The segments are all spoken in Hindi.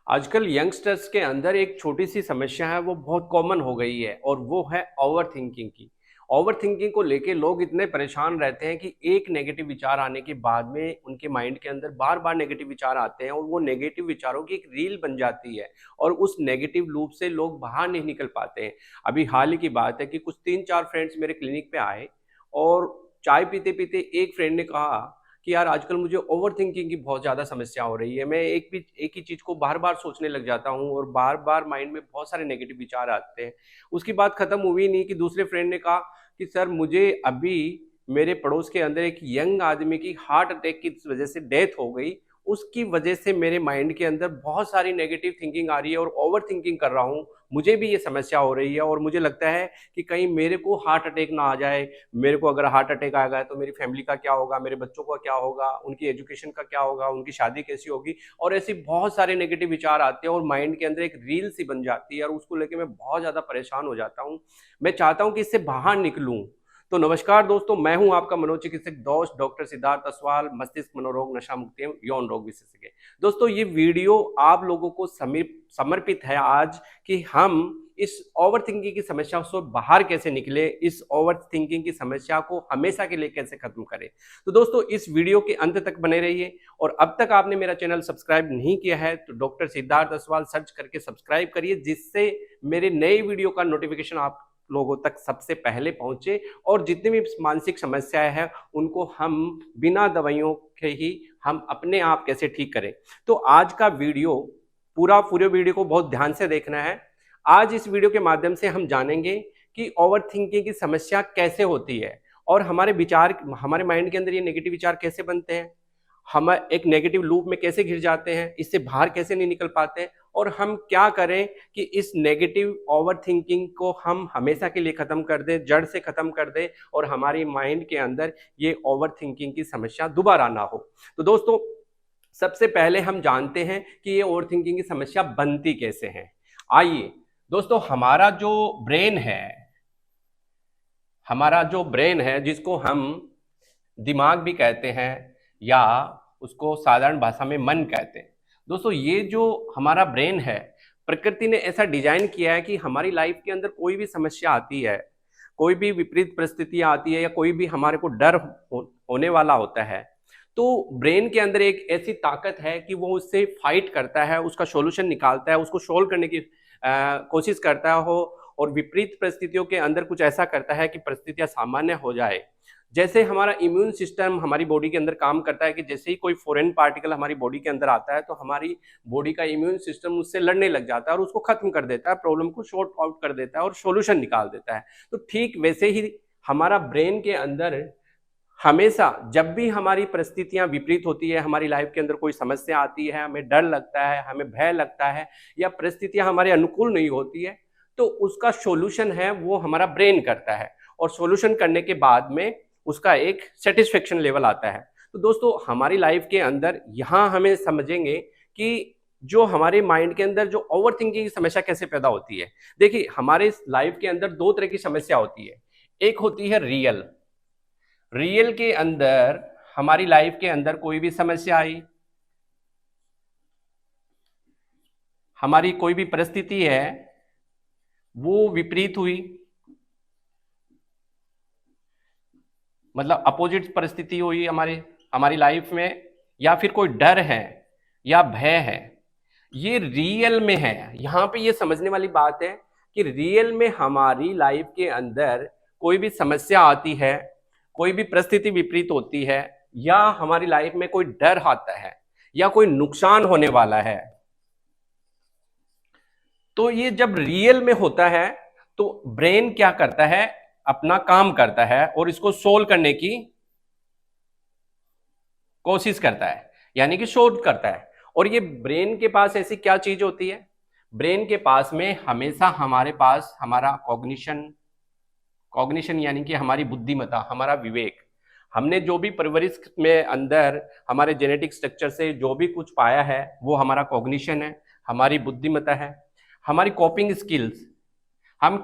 आजकल यंगस्टर्स के अंदर एक छोटी सी समस्या है, वो बहुत कॉमन हो गई है और वो है ओवर थिंकिंग की। ओवर थिंकिंग को लेके लोग इतने परेशान रहते हैं कि एक नेगेटिव विचार आने के बाद में उनके माइंड के अंदर बार बार नेगेटिव विचार आते हैं और वो नेगेटिव विचारों की एक रील बन जाती है और उस नेगेटिव लूप से लोग बाहर नहीं निकल पाते हैं। अभी हाल ही की बात है कि कुछ 3-4 फ्रेंड्स मेरे क्लिनिक पे आए और चाय पीते पीते एक फ्रेंड ने कहा कि यार आजकल मुझे ओवर थिंकिंग की बहुत ज़्यादा समस्या हो रही है। मैं एक ही चीज़ को बार-बार सोचने लग जाता हूँ और बार-बार माइंड में बहुत सारे नेगेटिव विचार आते हैं। उसकी बात खत्म हुई नहीं कि दूसरे फ्रेंड ने कहा कि सर मुझे अभी मेरे पड़ोस के अंदर एक यंग आदमी की हार्ट अटैक की वजह से डेथ हो गई। उसकी वजह से मेरे माइंड के अंदर बहुत सारी नेगेटिव थिंकिंग आ रही है और ओवर थिंकिंग कर रहा हूँ। मुझे भी ये समस्या हो रही है और मुझे लगता है कि कहीं मेरे को हार्ट अटैक ना आ जाए। मेरे को अगर हार्ट अटैक आ गया तो मेरी फैमिली का क्या होगा, मेरे बच्चों का क्या होगा, उनकी एजुकेशन का क्या होगा, उनकी शादी कैसी होगी। और ऐसे बहुत सारे नेगेटिव विचार आते हैं और माइंड के अंदर एक रील सी बन जाती है और उसको लेके मैं बहुत ज़्यादा परेशान हो जाता हूँ। मैं चाहता हूँ कि इससे बाहर निकलूँ। तो नमस्कार दोस्तों, मैं हूं आपका मनोचिकित्सक दोस्त डॉक्टर सिद्धार्थ असवाल, मस्तिष्क मनोरोग, नशा मुक्ति एवं यौन रोग विशेषज्ञ। दोस्तों ये वीडियो आप लोगों को समर्पित है आज कि हम इस ओवर थिंकिंग की समस्या से बाहर कैसे निकले, इस ओवर थिंकिंग की समस्या को हमेशा के लिए कैसे खत्म करें। तो दोस्तों इस वीडियो के अंत तक बने रहिए और अब तक आपने मेरा चैनल सब्सक्राइब नहीं किया है तो डॉक्टर सिद्धार्थ असवाल सर्च करके सब्सक्राइब करिए, जिससे मेरे नए वीडियो का नोटिफिकेशन आप लोगों तक सबसे पहले पहुंचे और जितनी भी मानसिक समस्याएं हैं उनको हम बिना दवाइयों के ही हम अपने आप कैसे ठीक करें। तो आज का वीडियो पूरे वीडियो को बहुत ध्यान से देखना है। आज इस वीडियो के माध्यम से हम जानेंगे कि ओवर थिंकिंग की समस्या कैसे होती है और हमारे विचार, हमारे माइंड के अंदर ये नेगेटिव विचार कैसे बनते हैं, हम एक नेगेटिव लूप में कैसे घिर जाते हैं, इससे बाहर कैसे नहीं निकल पाते हैं और हम क्या करें कि इस नेगेटिव ओवर थिंकिंग को हम हमेशा के लिए खत्म कर दें, जड़ से खत्म कर दें और हमारी माइंड के अंदर ये ओवर थिंकिंग की समस्या दोबारा ना हो। तो दोस्तों सबसे पहले हम जानते हैं कि ये ओवर थिंकिंग की समस्या बनती कैसे है। आइए दोस्तों, हमारा जो ब्रेन है जिसको हम दिमाग भी कहते हैं या उसको साधारण भाषा में मन कहते हैं। दोस्तों ये जो हमारा ब्रेन है, प्रकृति ने ऐसा डिजाइन किया है कि हमारी लाइफ के अंदर कोई भी समस्या आती है, कोई भी विपरीत परिस्थितियां आती है या कोई भी हमारे को डर होने वाला होता है, तो ब्रेन के अंदर एक ऐसी ताकत है कि वो उससे फाइट करता है, उसका सॉल्यूशन निकालता है, उसको सोल्व करने की कोशिश करता हो और विपरीत परिस्थितियों के अंदर कुछ ऐसा करता है कि परिस्थितियां सामान्य हो जाए। जैसे हमारा इम्यून सिस्टम हमारी बॉडी के अंदर काम करता है कि जैसे ही कोई फॉरेन पार्टिकल हमारी बॉडी के अंदर आता है तो हमारी बॉडी का इम्यून सिस्टम उससे लड़ने लग जाता है और उसको खत्म कर देता है, प्रॉब्लम को शॉर्ट आउट कर देता है और सॉल्यूशन निकाल देता है। तो ठीक वैसे ही हमारा ब्रेन के अंदर हमेशा जब भी हमारी परिस्थितियां विपरीत होती है, हमारी लाइफ के अंदर कोई समस्या आती है, हमें डर लगता है, हमें भय लगता है या परिस्थितियां हमारे अनुकूल नहीं होती है, तो उसका सॉल्यूशन है वो हमारा ब्रेन करता है और सॉल्यूशन करने के बाद में उसका एक सेटिस्फेक्शन लेवल आता है। तो दोस्तों हमारी लाइफ के अंदर यहाँ हमें समझेंगे कि जो हमारे माइंड के अंदर जो ओवर थिंकिंग की समस्या कैसे पैदा होती है। देखिए हमारे लाइफ के अंदर दो तरह की समस्या होती है। एक होती है रियल के अंदर हमारी लाइफ के अंदर कोई भी समस्या आई, हमारी कोई भी परिस्थिति है वो विपरीत हुई, मतलब अपोजिट परिस्थिति हुई हमारी लाइफ में, या फिर कोई डर है या भय है, ये रियल में है। यहां पे ये समझने वाली बात है कि रियल में हमारी लाइफ के अंदर कोई भी समस्या आती है, कोई भी परिस्थिति विपरीत होती है या हमारी लाइफ में कोई डर आता है या कोई नुकसान होने वाला है, तो ये जब रियल में होता है तो ब्रेन क्या करता है, अपना काम करता है और इसको सोल्व करने की कोशिश करता है, यानी कि सोल्व करता है। और ये ब्रेन के पास ऐसी क्या चीज होती है, ब्रेन के पास में हमेशा हमारे पास हमारा कॉग्निशन यानी कि हमारी बुद्धिमत्ता, हमारा विवेक, हमने जो भी परवरिश में अंदर हमारे जेनेटिक स्ट्रक्चर से जो भी कुछ पाया है वो हमारा कॉग्निशन है, हमारी बुद्धिमत्ता है, हमारी कॉपिंग स्किल्स, हम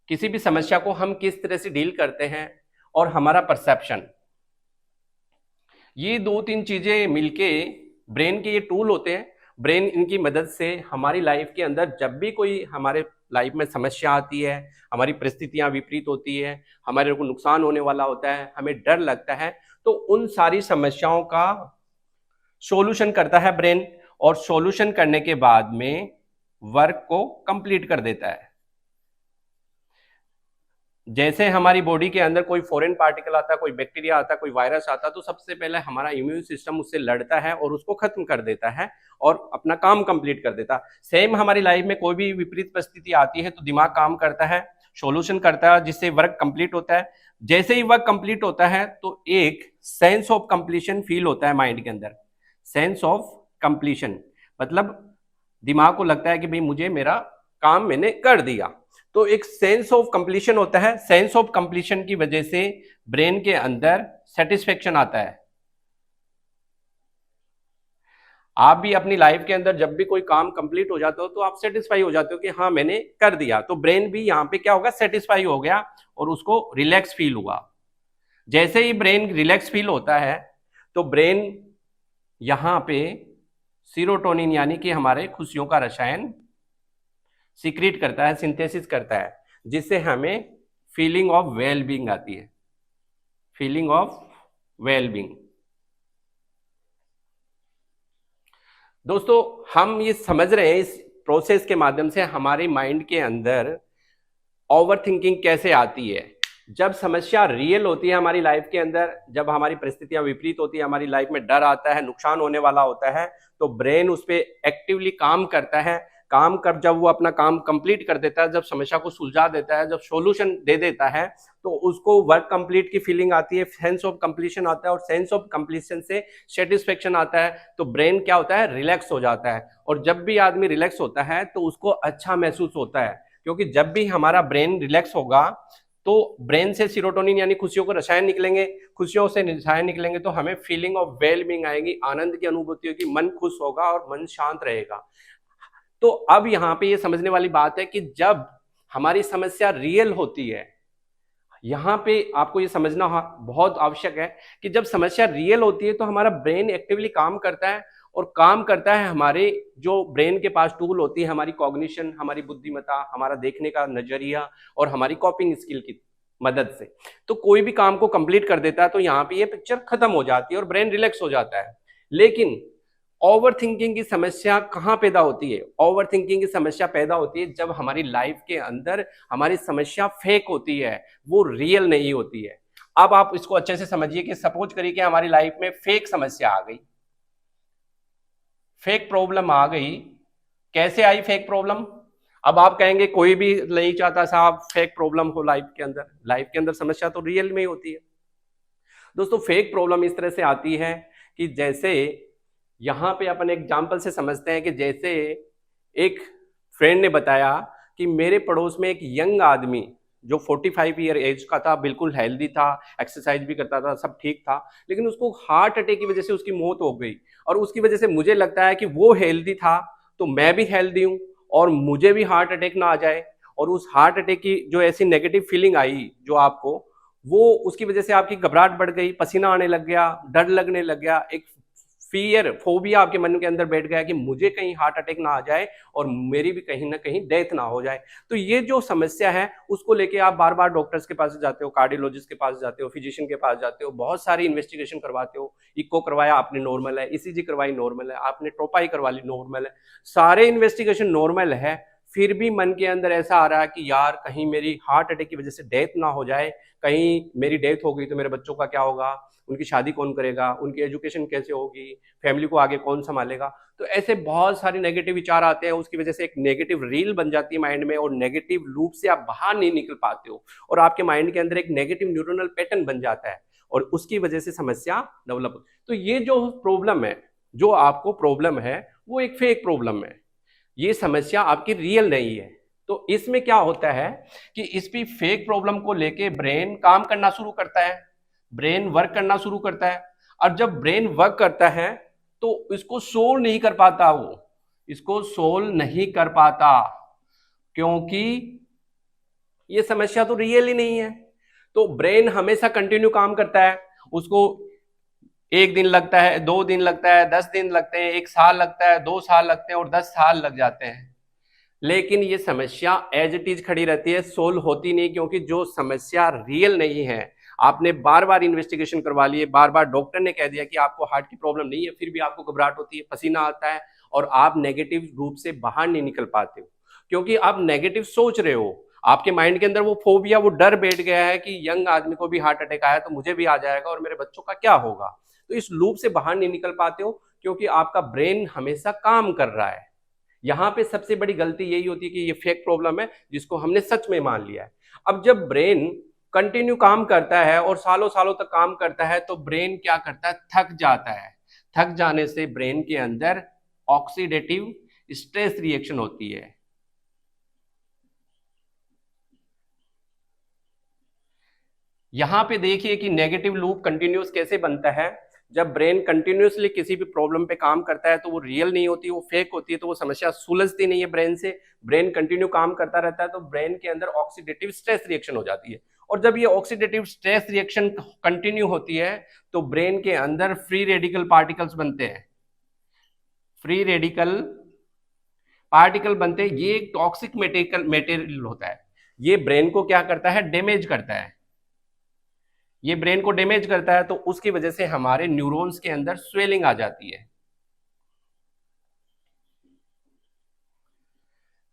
किसी भी समस्या को हम किस तरह से डील करते हैं, और हमारा परसेप्शन। ये दो तीन चीजें मिलके ब्रेन के ये टूल होते हैं ब्रेन इनकी मदद से हमारी लाइफ के अंदर जब भी कोई हमारे लाइफ में समस्या आती है, हमारी परिस्थितियां विपरीत होती है, हमारे को नुकसान होने वाला होता है, हमें डर लगता है, तो उन सारी समस्याओं का सॉल्यूशन करता है ब्रेन, और सॉल्यूशन करने के बाद में वर्क को कंप्लीट कर देता है। जैसे हमारी बॉडी के अंदर कोई फॉरेन पार्टिकल आता है, कोई बैक्टीरिया आता है, कोई वायरस आता है, तो सबसे पहले हमारा इम्यून सिस्टम उससे लड़ता है और उसको खत्म कर देता है और अपना काम कंप्लीट कर देता है। सेम हमारी लाइफ में कोई भी विपरीत परिस्थिति आती है तो दिमाग काम करता है, सॉल्यूशन करता है, जिससे वर्क कंप्लीट होता है। जैसे ही वर्क कंप्लीट होता है तो एक सेंस ऑफ कंप्लीशन फील होता है माइंड के अंदर। सेंस ऑफ कंप्लीशन मतलब दिमाग को लगता है कि भाई मुझे मेरा काम मैंने कर दिया, तो एक सेंस ऑफ कंप्लीशन होता है। सेंस ऑफ कंप्लीशन की वजह से ब्रेन के अंदर सेटिस्फेक्शन आता है। आप भी अपनी लाइफ के अंदर जब भी कोई काम कंप्लीट हो जाता हो तो आप सेटिस्फाई हो जाते हो कि हाँ मैंने कर दिया, तो ब्रेन भी यहां पे क्या होगा, सेटिस्फाई हो गया और उसको रिलैक्स फील हुआ। जैसे ही ब्रेन रिलैक्स फील होता है तो ब्रेन यहां पे सीरोटोनिन यानी कि हमारे खुशियों का रसायन सीक्रेट करता है, सिंथेसिस करता है, जिससे हमें फीलिंग ऑफ वेल बीइंग आती है। Feeling of well being. दोस्तों हम ये समझ रहे हैं इस प्रोसेस के माध्यम से हमारे माइंड के अंदर ओवर थिंकिंग कैसे आती है। जब समस्या रियल होती है हमारी लाइफ के अंदर, जब हमारी परिस्थितियां विपरीत होती है, हमारी लाइफ में डर आता है, नुकसान होने वाला होता है, तो ब्रेन उस पर एक्टिवली काम करता है। काम कर जब वो अपना काम कंप्लीट कर देता है, जब समस्या को सुलझा देता है, जब सॉल्यूशन दे देता है, तो उसको वर्क कंप्लीट की फीलिंग आती है, सेंस ऑफ कंप्लीशन आता है, और सेंस ऑफ कंप्लीशन से सेटिस्फेक्शन आता है। तो ब्रेन क्या होता है, रिलैक्स हो जाता है। और जब भी आदमी रिलैक्स होता है तो उसको अच्छा महसूस होता है, क्योंकि जब भी हमारा ब्रेन रिलैक्स होगा तो ब्रेन से सीरोटोनिन यानी खुशियों को रसायन निकलेंगे, खुशियों से रसायन निकलेंगे तो हमें फीलिंग ऑफ वेल बीइंग आएगी, आनंद की अनुभूति होगी, मन खुश होगा और मन शांत रहेगा। तो अब यहां पे ये समझने वाली बात है कि जब हमारी समस्या रियल होती है, यहां पे आपको ये समझना बहुत आवश्यक है कि जब समस्या रियल होती है तो हमारा ब्रेन एक्टिवली काम करता है, और काम करता है हमारे जो ब्रेन के पास टूल होती है, हमारी कॉग्निशन, हमारी बुद्धिमत्ता, हमारा देखने का नजरिया और हमारी कॉपिंग स्किल की मदद से। तो कोई भी काम को कंप्लीट कर देता है तो यहाँ पे ये पिक्चर खत्म हो जाती है और ब्रेन रिलैक्स हो जाता है। लेकिन ओवर थिंकिंग की समस्या कहाँ पैदा होती है? ओवर थिंकिंग की समस्या पैदा होती है जब हमारी लाइफ के अंदर हमारी समस्या फेक होती है, वो रियल नहीं होती है। अब आप इसको अच्छे से समझिए कि सपोज करिए कि हमारी लाइफ में फेक समस्या आ गई, फेक प्रॉब्लम आ गई। कैसे आई फेक प्रॉब्लम? अब आप कहेंगे कोई भी नहीं चाहता साहब फेक प्रॉब्लम हो लाइफ के अंदर। लाइफ के अंदर समस्या तो रियल में ही होती है। दोस्तों फेक प्रॉब्लम इस तरह से आती है कि जैसे यहां पे अपन एग्जाम्पल से समझते हैं कि जैसे एक फ्रेंड ने बताया कि मेरे पड़ोस में एक यंग आदमी जो 45 ईयर एज का था, बिल्कुल हेल्दी था, एक्सरसाइज भी करता था, सब ठीक था, लेकिन उसको हार्ट अटैक की वजह से उसकी मौत हो गई। और उसकी वजह से मुझे लगता है कि वो हेल्दी था तो मैं भी हेल्दी हूँ और मुझे भी हार्ट अटैक ना आ जाए। और उस हार्ट अटैक की जो ऐसी नेगेटिव फीलिंग आई जो आपको, वो उसकी वजह से आपकी घबराहट बढ़ गई, पसीना आने लग गया, डर लगने लग गया, एक फियर, फोबिया आपके मन के अंदर बैठ गया कि मुझे कहीं हार्ट अटैक ना आ जाए और मेरी भी कहीं ना कहीं डेथ ना हो जाए। तो ये जो समस्या है उसको लेके आप बार बार डॉक्टर्स के पास जाते हो, कार्डियोलॉजिस्ट के पास जाते हो, फिजिशियन के पास जाते हो, बहुत सारी इन्वेस्टिगेशन करवाते हो। इको करवाया आपने, नॉर्मल है। ईसीजी करवाई, नॉर्मल है। आपने ट्रोपाई करवा ली, नॉर्मल है। सारे इन्वेस्टिगेशन नॉर्मल है, फिर भी मन के अंदर ऐसा आ रहा है कि यार कहीं मेरी हार्ट अटैक की वजह से डेथ ना हो जाए, कहीं मेरी डेथ हो गई तो मेरे बच्चों का क्या होगा, उनकी शादी कौन करेगा, उनकी एजुकेशन कैसे होगी, फैमिली को आगे कौन संभालेगा। तो ऐसे बहुत सारे नेगेटिव विचार आते हैं, उसकी वजह से एक नेगेटिव रील बन जाती है माइंड में और नेगेटिव लूप से आप बाहर नहीं निकल पाते हो और आपके माइंड के अंदर एक नेगेटिव न्यूरोनल पैटर्न बन जाता है और उसकी वजह से समस्या डेवलप होती है। तो ये जो प्रॉब्लम है, जो आपको प्रॉब्लम है, वो एक फेक प्रॉब्लम है। ये समस्या आपकी रियल नहीं है। तो इसमें क्या होता है कि इस पे फेक प्रॉब्लम को लेके ब्रेन काम करना शुरू करता है, ब्रेन वर्क करना शुरू करता है। और जब ब्रेन वर्क करता है तो इसको सोल्व नहीं कर पाता, वो इसको सोल्व नहीं कर पाता क्योंकि ये समस्या तो रियल ही नहीं है। तो ब्रेन हमेशा कंटिन्यू काम करता है, उसको 1 दिन लगता है, 2 दिन लगता है, 10 दिन लगते हैं, 1 साल लगता है, 2 साल लगते हैं और 10 साल लग जाते हैं। लेकिन ये समस्या एज इट इज खड़ी रहती है, सोल्व होती नहीं, क्योंकि जो समस्या रियल नहीं है, आपने बार बार इन्वेस्टिगेशन करवा लिए, बार बार डॉक्टर ने कह दिया कि आपको हार्ट की प्रॉब्लम नहीं है, फिर भी आपको घबराहट होती है, पसीना आता है और आप नेगेटिव रूप से बाहर नहीं निकल पाते हो, क्योंकि आप नेगेटिव सोच रहे हो। आपके माइंड के अंदर वो फोबिया, वो डर बैठ गया है कि यंग आदमी को भी हार्ट अटैक आया तो मुझे भी आ जाएगा और मेरे बच्चों का क्या होगा। तो इस लूप से बाहर नहीं निकल पाते हो, क्योंकि आपका ब्रेन हमेशा काम कर रहा है। यहां पे सबसे बड़ी गलती यही होती है कि ये फेक प्रॉब्लम है, जिसको हमने सच में मान लिया है। अब जब ब्रेन कंटिन्यू काम करता है और सालों सालों तक काम करता है, तो ब्रेन क्या करता है, थक जाता है। थक जाने से ब्रेन के अंदर ऑक्सीडेटिव स्ट्रेस रिएक्शन होती है। यहां पे देखिए कि नेगेटिव लूप कंटिन्यूस कैसे बनता है। जब ब्रेन कंटिन्यूसली किसी भी प्रॉब्लम पे काम करता है तो वो रियल नहीं होती, वो फेक होती है, तो वो समस्या सुलझती नहीं है ब्रेन से। ब्रेन कंटिन्यू काम करता रहता है तो ब्रेन के अंदर ऑक्सीडेटिव स्ट्रेस रिएक्शन हो जाती है। और जब ये ऑक्सीडेटिव स्ट्रेस रिएक्शन कंटिन्यू होती है तो ब्रेन के अंदर फ्री रेडिकल पार्टिकल्स बनते हैं। फ्री रेडिकल पार्टिकल बनते हैं, ये एक टॉक्सिक मेटेरियल होता है। ये ब्रेन को क्या करता है, डैमेज करता है। ये ब्रेन को डैमेज करता है तो उसकी वजह से हमारे न्यूरॉन्स के अंदर स्वेलिंग आ जाती है।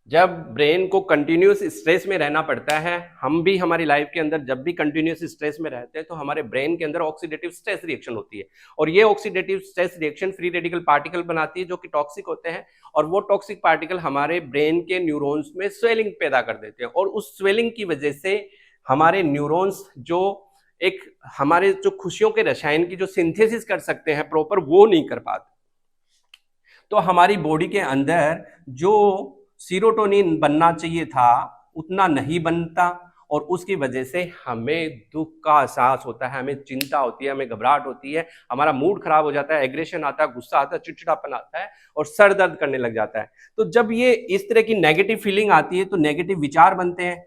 जब ब्रेन को कंटिन्यूस स्ट्रेस में रहना पड़ता है, हम भी हमारी लाइफ के अंदर जब भी कंटिन्यूस स्ट्रेस में रहते हैं तो हमारे ब्रेन के अंदर ऑक्सीडेटिव स्ट्रेस रिएक्शन होती है, और ये oxidative stress reaction free radical particle बनाती है जो कि टॉक्सिक होते हैं, और वो टॉक्सिक पार्टिकल हमारे ब्रेन के न्यूरॉन्स में स्वेलिंग पैदा कर देते हैं, और उस स्वेलिंग की वजह से हमारे न्यूरॉन्स जो एक हमारे जो खुशियों के रसायन की जो सिंथेसिस कर सकते हैं प्रॉपर, वो नहीं कर पाते। तो हमारी बॉडी के अंदर जो सीरोटोनिन बनना चाहिए था उतना नहीं बनता, और उसकी वजह से हमें दुख का एहसास होता है, हमें चिंता होती है, हमें घबराहट होती है, हमारा मूड खराब हो जाता है, एग्रेशन आता है, गुस्सा आता है, चिड़चिड़ापन आता है और सर दर्द करने लग जाता है। तो जब ये इस तरह की नेगेटिव फीलिंग आती है तो नेगेटिव विचार बनते हैं।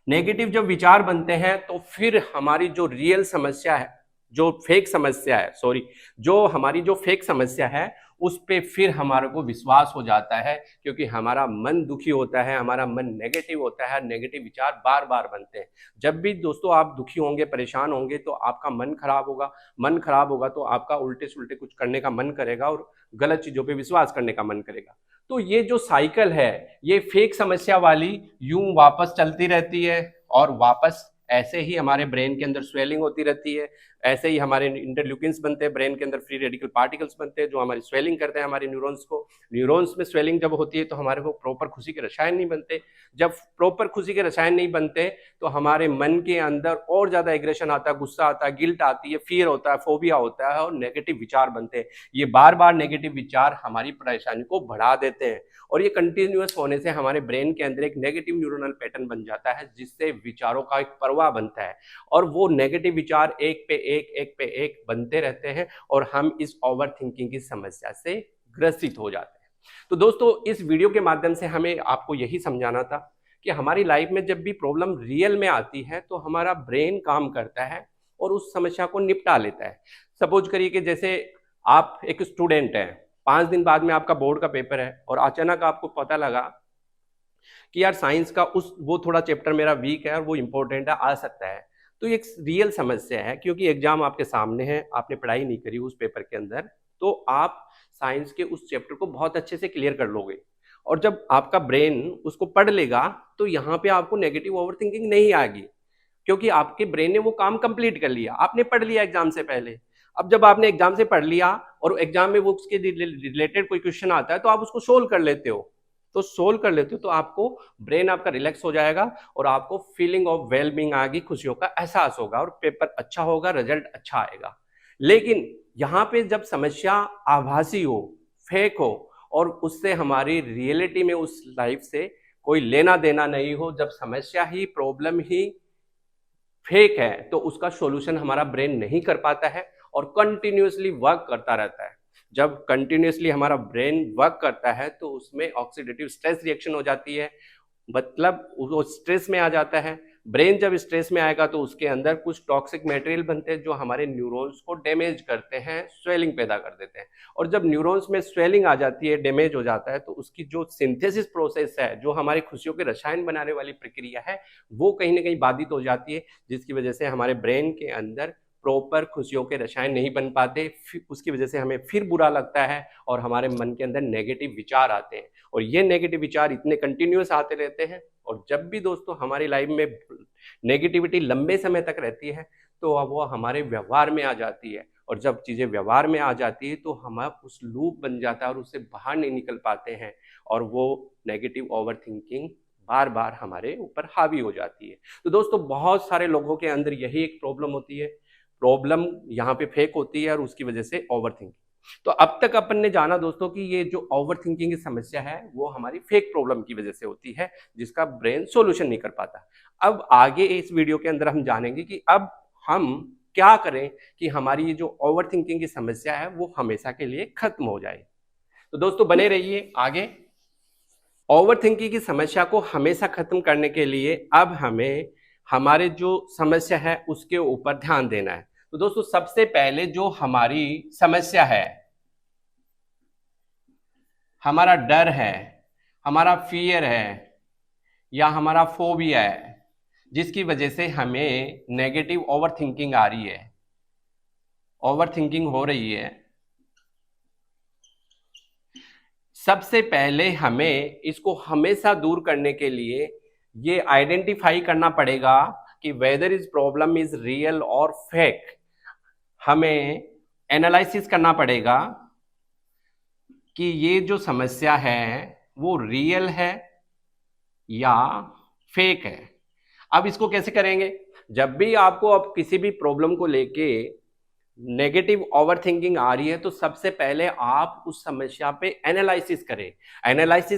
नेगेटिव जब विचार बनते हैं तो फिर हमारी जो रियल समस्या है, जो फेक समस्या है, सॉरी, जो हमारी जो फेक समस्या है उस पे फिर हमारे को विश्वास हो जाता है, क्योंकि हमारा मन दुखी होता है, हमारा मन नेगेटिव होता है, नेगेटिव विचार बार बार बनते हैं। जब भी दोस्तों आप दुखी होंगे, परेशान होंगे, तो आपका मन खराब होगा। मन खराब होगा तो आपका उल्टे सुल्टे कुछ करने का मन करेगा और गलत चीजों पे विश्वास करने का मन करेगा। तो ये जो साइकिल है, ये फेक समस्या वाली यूं वापस चलती रहती है, और वापस ऐसे ही हमारे ब्रेन के अंदर स्वेलिंग होती रहती है, ऐसे ही हमारे इंटरल्यूकिन्स बनते हैं, ब्रेन के अंदर फ्री रेडिकल पार्टिकल्स बनते हैं जो हमारी स्वेलिंग करते हैं हमारे न्यूरॉन्स को। न्यूरॉन्स में स्वेलिंग जब होती है तो हमारे को प्रॉपर खुशी के रसायन नहीं बनते। जब प्रॉपर खुशी के रसायन नहीं बनते तो हमारे मन के अंदर और ज्यादा एग्रेशन आता है, गुस्सा आता है, गिल्ट आती है, फियर होता है, फोबिया होता है, और नेगेटिव विचार बनते हैं। ये बार बार नेगेटिव विचार हमारी परेशानी को बढ़ा देते हैं, और ये कंटिन्यूअस होने से हमारे ब्रेन के अंदर एक नेगेटिव न्यूरोनल पैटर्न बन जाता है, जिससे विचारों का एक प्रवाह बनता है, और वो नेगेटिव विचार एक पे एक बनते रहते हैं, और हम इस ओवर थिंकिंग की समस्या से ग्रसित हो जाते हैं। तो दोस्तों, इस वीडियो के माध्यम से हमें आपको यही समझाना था कि हमारी लाइफ में जब भी प्रॉब्लम रियल में आती है तो हमारा ब्रेन काम करता है और उस समस्या को निपटा लेता है। सपोज करिए कि जैसे आप एक स्टूडेंट हैं, 5 दिन बाद में आपका बोर्ड का पेपर है, और अचानक आपको पता लगा कि यार साइंस का वो थोड़ा चैप्टर मेरा वीक है और वो इंपॉर्टेंट है, आ सकता है। तो एक रियल समस्या है, क्योंकि एग्जाम आपके सामने है, आपने पढ़ाई नहीं करी उस पेपर के अंदर, तो आप साइंस के उस चैप्टर को बहुत अच्छे से क्लियर कर लोगे, और जब आपका ब्रेन उसको पढ़ लेगा तो यहाँ पे आपको नेगेटिव ओवरथिंकिंग नहीं आएगी, क्योंकि आपके ब्रेन ने वो काम कंप्लीट कर लिया, आपने पढ़ लिया एग्जाम से पहले। अब जब आपने एग्जाम से पढ़ लिया और एग्जाम में वो उसके रिलेटेड कोई क्वेश्चन आता है तो आप उसको सोल्व कर लेते हो, तो आपको ब्रेन आपका रिलैक्स हो जाएगा और आपको फीलिंग ऑफ वेलबींग आएगी, खुशियों का एहसास होगा, और पेपर अच्छा होगा, रिजल्ट अच्छा आएगा। लेकिन यहाँ पे जब समस्या आभासी हो, फेक हो, और उससे हमारी रियलिटी में उस लाइफ से कोई लेना देना नहीं हो, जब समस्या ही, प्रॉब्लम ही फेक है, तो उसका सॉल्यूशन हमारा ब्रेन नहीं कर पाता है और कंटिन्यूअसली वर्क करता रहता है। जब कंटिन्यूअसली हमारा ब्रेन वर्क करता है तो उसमें ऑक्सीडेटिव स्ट्रेस रिएक्शन हो जाती है, मतलब वो स्ट्रेस में आ जाता है, ब्रेन जब स्ट्रेस में आएगा तो उसके अंदर कुछ टॉक्सिक मटेरियल बनते हैं जो हमारे न्यूरॉन्स को डैमेज करते हैं, स्वेलिंग पैदा कर देते हैं। और जब न्यूरॉन्स में स्वेलिंग आ जाती है, डैमेज हो जाता है, तो उसकी जो सिंथेसिस प्रोसेस है, जो हमारी खुशियों के रसायन बनाने वाली प्रक्रिया है, वो कहीं ना कहीं बाधित हो जाती है, जिसकी वजह से हमारे ब्रेन के अंदर प्रॉपर खुशियों के रसायन नहीं बन पाते। उसकी वजह से हमें फिर बुरा लगता है और हमारे मन के अंदर नेगेटिव विचार आते हैं, और ये नेगेटिव विचार इतने कंटिन्यूस आते रहते हैं। और जब भी दोस्तों हमारी लाइफ में नेगेटिविटी लंबे समय तक रहती है तो अब वो हमारे व्यवहार में आ जाती है, और जब चीज़ें व्यवहार में आ जाती है तो हम उस लूप बन जाता है और उससे बाहर नहीं निकल पाते हैं, और वो नेगेटिव ओवर थिंकिंग बार बार हमारे ऊपर हावी हो जाती है। तो दोस्तों बहुत सारे लोगों के अंदर यही एक प्रॉब्लम होती है, प्रॉब्लम यहाँ पे फेक होती है और उसकी वजह से ओवर थिंकिंग। तो अब तक अपन ने जाना दोस्तों कि ये जो ओवर थिंकिंग की समस्या है वो हमारी फेक प्रॉब्लम की वजह से होती है, जिसका ब्रेन सॉल्यूशन नहीं कर पाता। अब आगे इस वीडियो के अंदर हम जानेंगे कि अब हम क्या करें कि हमारी ये जो ओवर थिंकिंग की समस्या है वो हमेशा के लिए खत्म हो जाए। तो दोस्तों बने रहिए आगे। ओवर थिंकिंग की समस्या को हमेशा खत्म करने के लिए अब हमें हमारे जो समस्या है उसके ऊपर ध्यान देना है। तो दोस्तों सबसे पहले जो हमारी समस्या है, हमारा डर है, हमारा फियर है या हमारा फोबिया है, जिसकी वजह से हमें नेगेटिव ओवर थिंकिंग आ रही है, ओवर थिंकिंग हो रही है, सबसे पहले हमें इसको हमेशा दूर करने के लिए ये आइडेंटिफाई करना पड़ेगा कि whether is problem is real और फेक। हमें एनालिसिस करना पड़ेगा कि ये जो समस्या है वो रियल है या फेक है। अब इसको कैसे करेंगे? जब भी आपको अब किसी भी प्रॉब्लम को लेके नेगेटिव ओवर थिंकिंग आ रही है तो सबसे पहले आप उस समस्या पे एनालिसिस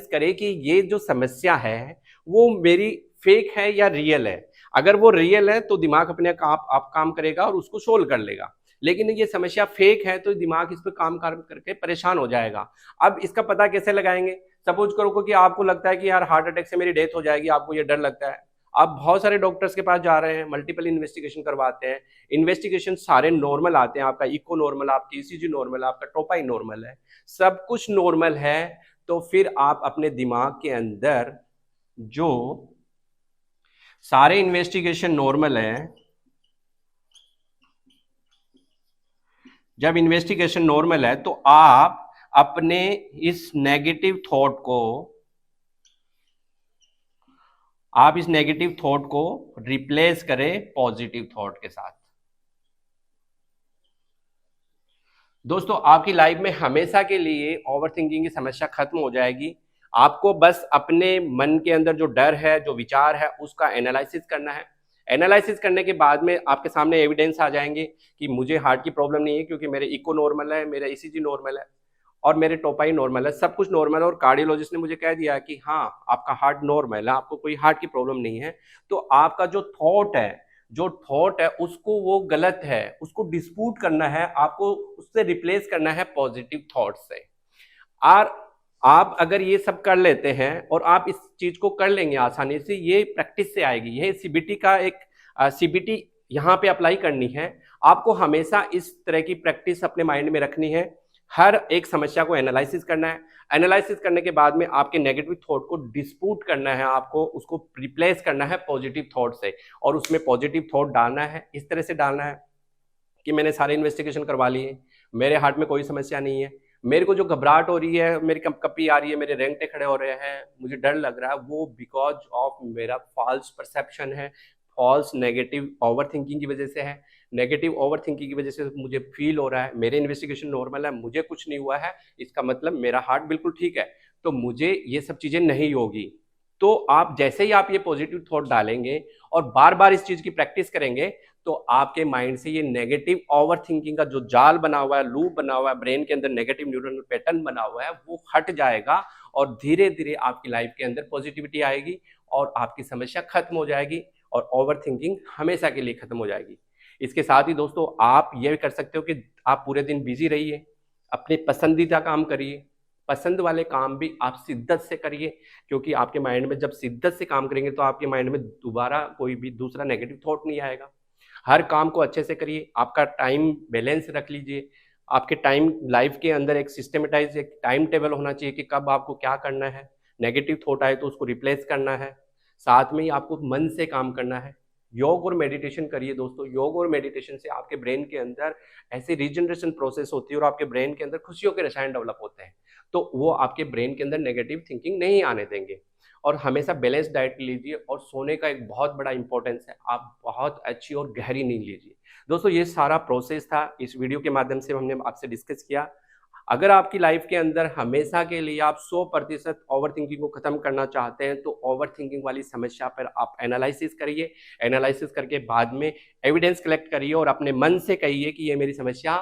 करें कि ये जो समस्या है वो मेरी फेक है या रियल है। अगर वो रियल है तो दिमाग अपने आप काम करेगा और उसको सोल्व कर लेगा, लेकिन ये समस्या फेक है तो दिमाग इस पर काम करके परेशान हो जाएगा। अब इसका पता कैसे लगाएंगे? सपोज करो कि आपको लगता है कि यार हार्ट अटैक से मेरी डेथ हो जाएगी, आपको ये डर लगता है। आप बहुत सारे डॉक्टर्स के पास जा रहे हैं, मल्टीपल इन्वेस्टिगेशन करवाते हैं, इन्वेस्टिगेशन सारे नॉर्मल आते हैं, आपका इको नॉर्मल, आपकी ईसीजी नॉर्मल, आपका टोपाई नॉर्मल है, सब कुछ नॉर्मल है। तो फिर आप अपने दिमाग के अंदर जो सारे इन्वेस्टिगेशन नॉर्मल है, जब इन्वेस्टिगेशन नॉर्मल है तो आप अपने इस नेगेटिव थॉट को रिप्लेस करें पॉजिटिव थॉट के साथ। दोस्तों आपकी लाइफ में हमेशा के लिए ओवरथिंकिंग की समस्या खत्म हो जाएगी। आपको बस अपने मन के अंदर जो डर है, जो विचार है, उसका एनालिसिस करना है। एनालिसिस करने के बाद में आपके सामने एविडेंस आ जाएंगे कि मुझे हार्ट की प्रॉब्लम नहीं है, क्योंकि मेरे इको नॉर्मल है, मेरा ईसीजी नॉर्मल है और मेरे टोपाई नॉर्मल है, सब कुछ नॉर्मल है, और कार्डियोलॉजिस्ट ने मुझे कह दिया कि हाँ आपका हार्ट नॉर्मल है, आपको कोई हार्ट की प्रॉब्लम नहीं है। तो आपका जो थॉट है उसको वो गलत है, उसको डिस्प्यूट करना है, आपको उससे रिप्लेस करना है पॉजिटिव थॉट से। और आप अगर ये सब कर लेते हैं और आप इस चीज को कर लेंगे आसानी से, ये प्रैक्टिस से आएगी। ये सीबीटी का एक सीबीटी यहाँ पे अप्लाई करनी है। आपको हमेशा इस तरह की प्रैक्टिस अपने माइंड में रखनी है। हर एक समस्या को एनालिसिस करना है, एनालिसिस करने के बाद में आपके नेगेटिव थॉट को डिस्प्यूट करना है, आपको उसको रिप्लेस करना है पॉजिटिव थॉट से, और उसमें पॉजिटिव थॉट डालना है। इस तरह से डालना है कि मैंने सारे इन्वेस्टिगेशन करवा लिए, मेरे हार्ट में कोई समस्या नहीं है, मेरे को जो घबराहट हो रही है, मेरी कपकपी आ रही है, मेरे रेंगटे खड़े हो रहे हैं, मुझे डर लग रहा है, वो बिकॉज ऑफ मेरा फॉल्स परसेप्शन है, फॉल्स नेगेटिव ओवर थिंकिंग की वजह से है। नेगेटिव ओवर थिंकिंग की वजह से मुझे फील हो रहा है, मेरे इन्वेस्टिगेशन नॉर्मल है, मुझे कुछ नहीं हुआ है, इसका मतलब मेरा हार्ट बिल्कुल ठीक है, तो मुझे ये सब चीजें नहीं होगी। तो आप जैसे ही आप ये पॉजिटिव थॉट डालेंगे और बार बार इस चीज की प्रैक्टिस करेंगे तो आपके माइंड से ये नेगेटिव ओवर थिंकिंग का जो जाल बना हुआ है, लूप बना हुआ है, ब्रेन के अंदर नेगेटिव न्यूरल पैटर्न बना हुआ है, वो हट जाएगा और धीरे धीरे आपकी लाइफ के अंदर पॉजिटिविटी आएगी और आपकी समस्या खत्म हो जाएगी और ओवर थिंकिंग हमेशा के लिए खत्म हो जाएगी। इसके साथ ही दोस्तों आप ये कर सकते हो कि आप पूरे दिन बिजी रहिए, अपने पसंदीदा काम करिए, पसंद वाले काम भी आप शिद्दत से करिए, क्योंकि आपके माइंड में जब शिद्दत से काम करेंगे तो आपके माइंड में दोबारा कोई भी दूसरा नेगेटिव थॉट नहीं आएगा। हर काम को अच्छे से करिए, आपका टाइम बैलेंस रख लीजिए। आपके टाइम लाइफ के अंदर एक सिस्टमेटाइज एक टाइम टेबल होना चाहिए कि कब आपको क्या करना है। नेगेटिव थॉट आए तो उसको रिप्लेस करना है। साथ में ही आपको मन से काम करना है। योग और मेडिटेशन करिए दोस्तों। योग और मेडिटेशन से आपके ब्रेन के अंदर ऐसी रीजनरेशन प्रोसेस होती है और आपके ब्रेन के अंदर खुशियों के रसायन डेवलप होते हैं, तो वो आपके ब्रेन के अंदर नेगेटिव थिंकिंग नहीं आने देंगे। और हमेशा बैलेंस डाइट लीजिए और सोने का एक बहुत बड़ा इंपॉर्टेंस है, आप बहुत अच्छी और गहरी नींद लीजिए। दोस्तों ये सारा प्रोसेस था, इस वीडियो के माध्यम से हमने आपसे डिस्कस किया। अगर आपकी लाइफ के अंदर हमेशा के लिए आप 100% ओवर थिंकिंग को खत्म करना चाहते हैं तो ओवर थिंकिंग वाली समस्या पर आप एनालिसिस करिए। एनालिसिस करके बाद में एविडेंस कलेक्ट करिए और अपने मन से कहिए कि ये मेरी समस्या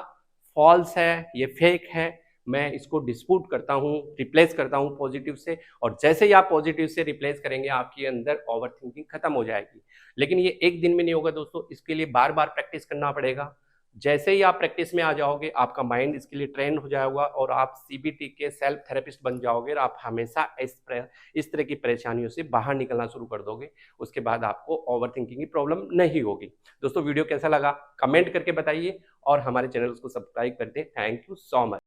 फॉल्स है, ये फेक है, मैं इसको डिस्प्यूट करता हूँ, रिप्लेस करता हूँ पॉजिटिव से। और जैसे ही आप पॉजिटिव से रिप्लेस करेंगे आपके अंदर ओवर थिंकिंग खत्म हो जाएगी। लेकिन ये एक दिन में नहीं होगा दोस्तों, इसके लिए बार बार प्रैक्टिस करना पड़ेगा। जैसे ही आप प्रैक्टिस में आ जाओगे आपका माइंड इसके लिए ट्रेन हो जाएगा और आप सीबीटी के सेल्फ थेरेपिस्ट बन जाओगे और आप हमेशा इस तरह की परेशानियों से बाहर निकलना शुरू कर दोगे। उसके बाद आपको ओवर थिंकिंग की प्रॉब्लम नहीं होगी। दोस्तों वीडियो कैसा लगा कमेंट करके बताइए और हमारे चैनल को सब्सक्राइब कर दें। Thank you so much.